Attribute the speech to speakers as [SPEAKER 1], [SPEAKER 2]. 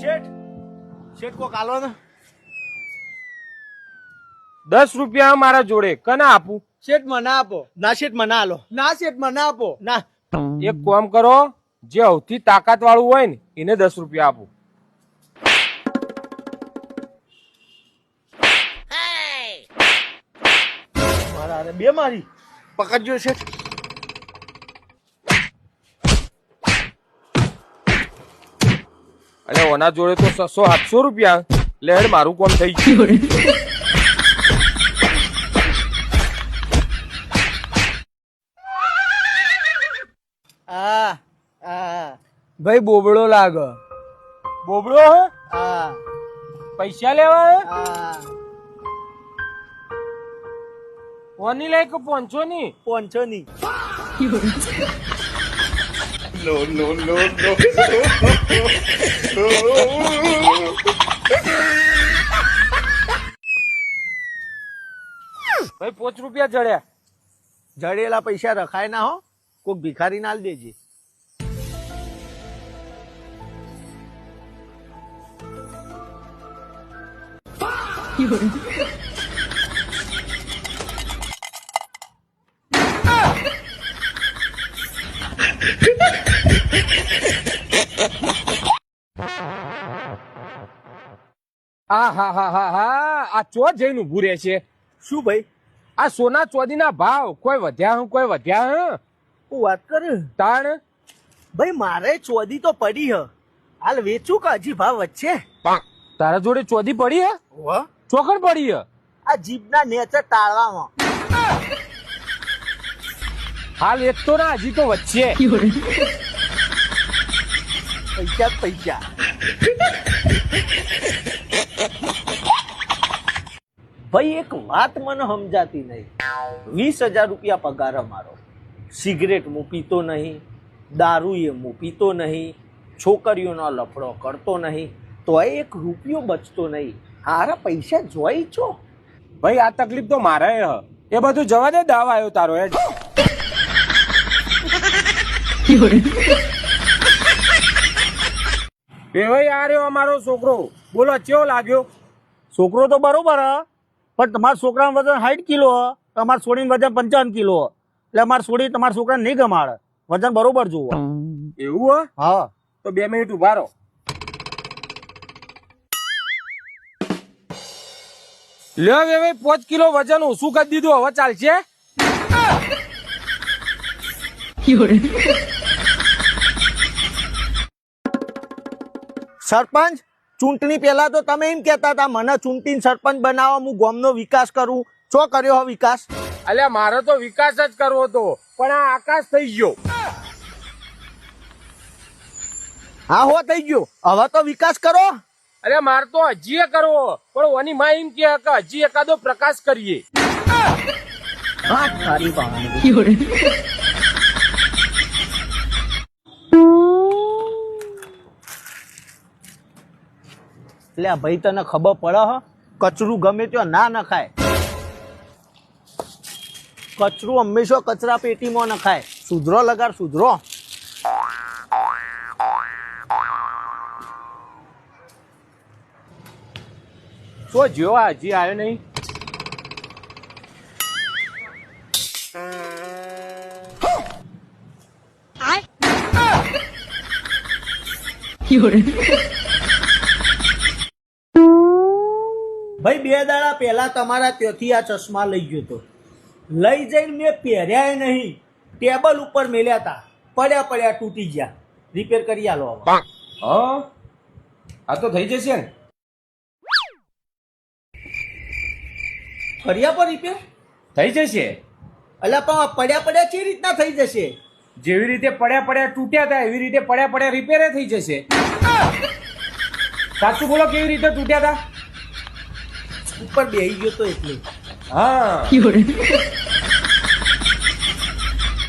[SPEAKER 1] શેઠ શેઠ કોક આલો ને
[SPEAKER 2] 10 રૂપિયા મારા જોડે કના આપું?
[SPEAKER 3] શેઠ મને આપો.
[SPEAKER 1] ના શેઠ મને આલો
[SPEAKER 3] ના શેઠ મને આપો.
[SPEAKER 1] ના
[SPEAKER 2] એક કામ કરો, જે સૌથી તાકાત વાળું હોય ને એને 10 રૂપિયા આપું.
[SPEAKER 1] મારા હારે બે મારી પકડજો શેઠ.
[SPEAKER 2] અને ઓના જોડે તો 600-700 રૂપિયા. લેડ મારું કામ થઈ ગયું.
[SPEAKER 1] આ આ
[SPEAKER 3] ભાઈ બોબડો લાગે.
[SPEAKER 2] બોબડો હે?
[SPEAKER 1] આ
[SPEAKER 2] પૈસા લેવા હે?
[SPEAKER 1] આ
[SPEAKER 2] કોની લઈ કે 500 ની?
[SPEAKER 1] 500 ની.
[SPEAKER 2] ભાઈ 5 રૂપિયા જડ્યા.
[SPEAKER 1] જડેલા પૈસા રખાય ના હો, કોક ભિખારી ના આલ દેજે.
[SPEAKER 2] આ ચો જઈને ઉભું રહે છે.
[SPEAKER 1] શું ભાઈ
[SPEAKER 2] આ સોના ચોદીના ભાવ કોઈ વધ્યા કોઈ વધ્યા
[SPEAKER 1] હું વાત કરે
[SPEAKER 2] તાણ
[SPEAKER 1] ભાઈ, મારે ચોદી તો પડી હ, હાલ વેચું કે હજી ભાવ વચ્ચે?
[SPEAKER 2] તારા જોડે ચોદી પડી હે?
[SPEAKER 1] વાહ,
[SPEAKER 2] ચોકડ પડી હે?
[SPEAKER 1] આ જીભના નેચર ટાળવામાં.
[SPEAKER 2] હાલ એક તો ના, હજી તો વચ્ચે.
[SPEAKER 1] પૈસા જ પૈસા. ભાઈ એક વાત મને સમજાતી નહીં. 20,000 રૂપિયા પગાર અમારો, સિગરેટ હું પીતો નહીં, દારૂ એ હું પીતો નહીં, છોકરીઓનો લફડો કરતો નહીં, તો એક રૂપિયો બચતો નહીં. હારા પૈસા જોઈ છો?
[SPEAKER 2] ભાઈ આ તકલીફ તો મારે હે. એ બધું જવા દે, દાવ આવ્યો તારો એ. ભાઈ આ રહ્યો અમારો છોકરો, બોલો કેવો લાગ્યો?
[SPEAKER 1] છોકરો તો બરોબર હ, પણ તમારા છોકરાનું વજન 60 કિલો હ, તમારા છોડીનું વજન 55 કિલો હ. એટલે અમારા છોડી તમારા છોકરાને નહીં ગમાડે. વજન બરોબર જુઓ.
[SPEAKER 2] એવું હે?
[SPEAKER 1] હા
[SPEAKER 2] તો 2 મિનિટ ઉભા રહો. લે હવે 5 કિલો વજન ઓછું કરી દીધું, હવે ચાલશે?
[SPEAKER 1] સરપંચ, ચૂંટણી પહેલા તો તમે એમ કહેતા હતા મને ચૂંટીને સરપંચ બનાવો, હું ગામનો વિકાસ કરું. શું કર્યો હો વિકાસ?
[SPEAKER 2] અલ્યા મારે તો વિકાસ જ કરવો હતો, પણ આ આકાશ થઈ ગયો.
[SPEAKER 1] હા હો, થઈ ગયો. હવે તો વિકાસ કરો.
[SPEAKER 2] અરે મારે તો હજી કરવો, પણ ઓની માં એમ કે હજી એકાદો પ્રકાશ કરીએ.
[SPEAKER 1] હા તારી પાવાની. એટલે ભાઈ તને ખબર પડે હ, કચરું ગમે ત્યાં ના નખાય. કચરું હંમેશા કચરા પેટીમાં નખાય. સુધરો લગાડ, સુધરો.
[SPEAKER 2] શું જ્યો હજી આવ્યો નહીં?
[SPEAKER 1] ભાઈ 2 દાડા પહેલા તમારા ત્યાંથી આ ચશ્મા લઈ ગયો તો, લઈ જઈને મેં પહેર્યા નહીં, ટેબલ ઉપર મેલ્યા હતા, પડ્યા પડ્યા તૂટી ગયા. રિપેર કરી આલો હવે.
[SPEAKER 2] હા આ તો થઈ જશે ને?
[SPEAKER 1] કર્યા પર રિપેર?
[SPEAKER 2] થઈ જશે.
[SPEAKER 1] અલ્યા પણ પડ્યા પડ્યા કેવી રીતના થઈ જશે?
[SPEAKER 2] જેવી રીતે પડ્યા પડ્યા તૂટ્યા હતા એવી રીતે પડ્યા પડ્યા રિપેર થઈ જશે. સાચું બોલો, કેવી રીતે તૂટ્યા હતા?
[SPEAKER 1] ઉપર બેહી ગયો તો એટલે.
[SPEAKER 2] હા